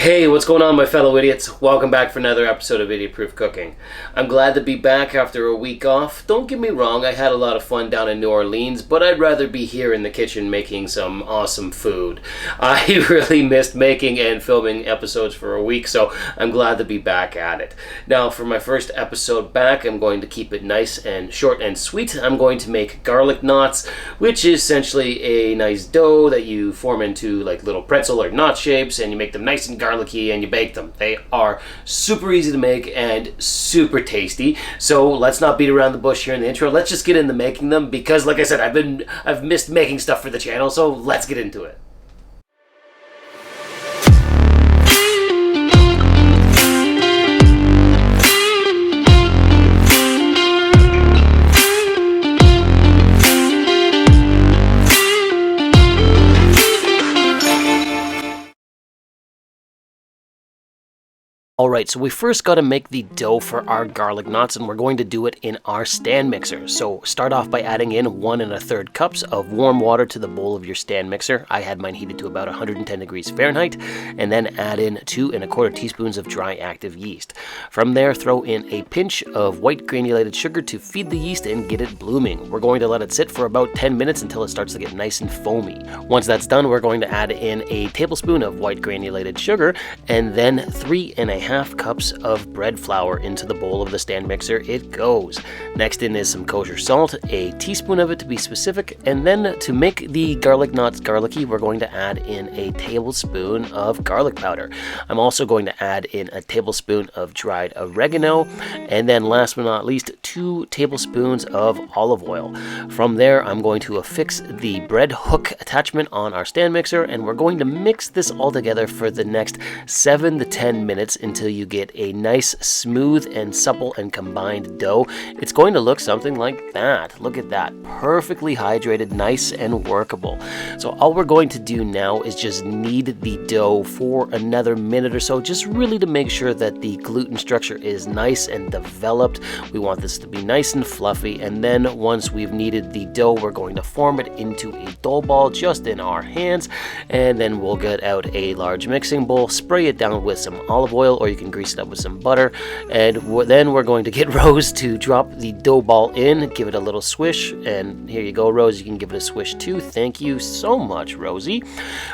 Hey, what's going on, my fellow idiots? Welcome back for another episode of Idiot Proof Cooking. I'm glad to be back after a week off. Don't get me wrong, I had a lot of fun down in New Orleans, but I'd rather be here in the kitchen making some awesome food. I really missed making and filming episodes for a week, so I'm glad to be back at it. Now, for my first episode back, I'm going to keep it nice and short and sweet. I'm going to make garlic knots, which is essentially a nice dough that you form into like little pretzel or knot shapes, and you make them nice and garlicky and you bake them. They are super easy to make and super tasty. So let's not beat around the bush here in the intro. Let's just get into making them because, like I said, I've missed making stuff for the channel, so let's get into it. Alright, so we first got to make the dough for our garlic knots, and we're going to do it in our stand mixer. So start off by adding in 1 1/3 cups of warm water to the bowl of your stand mixer. I had mine heated to about 110 degrees Fahrenheit, and then add in 2 1/4 teaspoons of dry active yeast. From there, throw in a pinch of white granulated sugar to feed the yeast and get it blooming. We're going to let it sit for about 10 minutes until it starts to get nice and foamy. Once that's done, we're going to add in a tablespoon of white granulated sugar, and then 3 1/2 cups of bread flour into the bowl of the stand mixer. It goes. Next in is some kosher salt, a teaspoon of it to be specific, and then to make the garlic knots garlicky, we're going to add in a tablespoon of garlic powder. I'm also going to add in a tablespoon of dried oregano, and then last but not least, 2 tablespoons of olive oil. From there, I'm going to affix the bread hook attachment on our stand mixer, and we're going to mix this all together for the next 7 to 10 minutes until you get a nice, smooth, and supple and combined dough. It's going to look something like that. Look at that. Perfectly hydrated, nice and workable. So all we're going to do now is just knead the dough for another minute or so, just really to make sure that the gluten structure is nice and developed. We want this to be nice and fluffy, and then once we've kneaded the dough, we're going to form it into a dough ball just in our hands, and then we'll get out a large mixing bowl, spray it down with some olive oil, or you can grease it up with some butter, and then we're going to get Rose to drop the dough ball in, give it a little swish, and here you go, Rose, you can give it a swish too. Thank you so much, Rosie.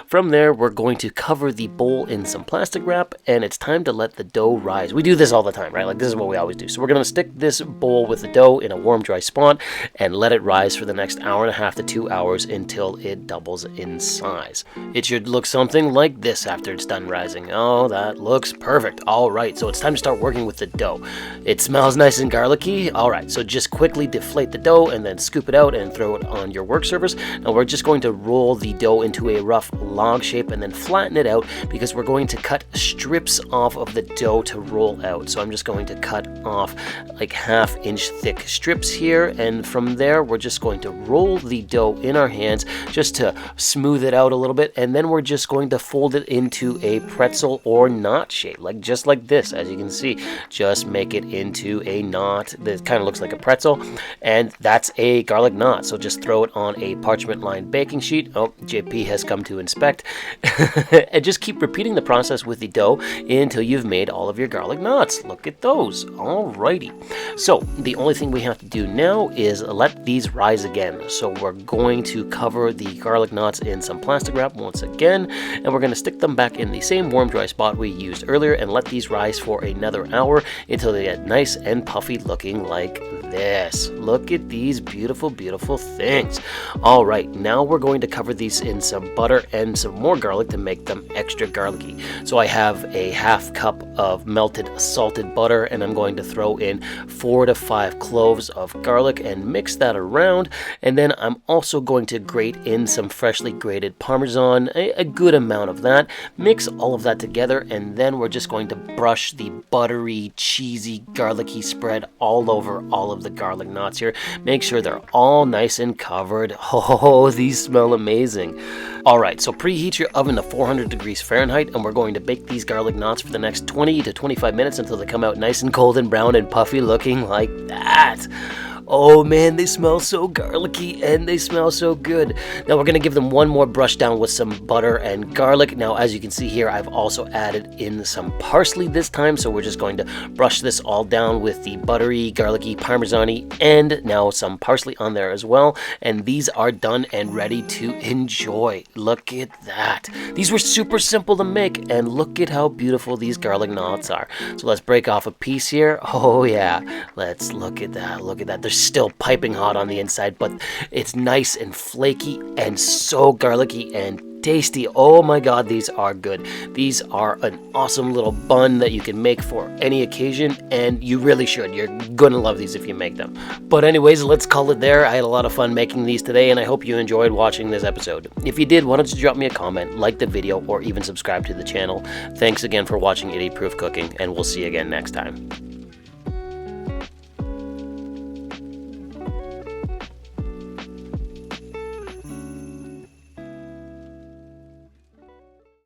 From there, we're going to cover the bowl in some plastic wrap, and it's time to let the dough rise. We do this all the time, right? Like, this is what we always do. So we're going to stick this bowl with the dough in a warm, dry spot and let it rise for the next 1.5 to 2 hours until it doubles in size. It should look something like this after it's done rising. Oh, that looks perfect. All right, so it's time to start working with the dough. It smells nice and garlicky. All right, so just quickly deflate the dough and then scoop it out and throw it on your work surface. Now we're just going to roll the dough into a rough log shape and then flatten it out because we're going to cut strips off of the dough to roll out. So I'm just going to cut off like 1/2 inch thick strips here, and from there we're just going to roll the dough in our hands just to smooth it out a little bit, and then we're just going to fold it into a pretzel or knot shape, just like this. As you can see, just make it into a knot that kind of looks like a pretzel, and that's a garlic knot. So just throw it on a parchment lined baking sheet. Oh, JP has come to inspect. And just keep repeating the process with the dough until you've made all of your garlic knots. Look at those. Alrighty. So the only thing we have to do now is let these rise again. So we're going to cover the garlic knots in some plastic wrap once again, and we're going to stick them back in the same warm, dry spot we used earlier and let these rise for another hour until they get nice and puffy looking like this. Look at these beautiful, beautiful things. All right, now we're going to cover these in some butter and some more garlic to make them extra garlicky. So I have a 1/2 cup of melted salted butter, and I'm going to throw in 4 to 5 cloves of garlic and mix that around. And then I'm also going to grate in some freshly grated parmesan, a good amount of that. Mix all of that together, and then we're just going to brush the buttery, cheesy, garlicky spread all over all of the garlic knots here. Make sure they're all nice and covered. Oh, these smell amazing. Alright, so preheat your oven to 400 degrees Fahrenheit, and we're going to bake these garlic knots for the next 20 to 25 minutes until they come out nice and cold and brown and puffy looking like that. Oh man, they smell so garlicky and they smell so good. Now we're gonna give them one more brush down with some butter and garlic. Now as you can see here, I've also added in some parsley this time, so we're just going to brush this all down with the buttery, garlicky, parmesan-y, and now some parsley on there as well. And these are done and ready to enjoy. Look at that. These were super simple to make, and look at how beautiful these garlic knots are. So let's break off a piece here. Oh yeah, let's look at that. Look at that. They're still piping hot on the inside, but it's nice and flaky and so garlicky and tasty. Oh my god, these are good. These are an awesome little bun that you can make for any occasion, and you really should. You're gonna love these if you make them. But anyways, let's call it there. I had a lot of fun making these today, and I hope you enjoyed watching this episode. If you did, why don't you drop me a comment, like the video, or even subscribe to the channel. Thanks again for watching Idiot Proof Cooking, and we'll see you again next time.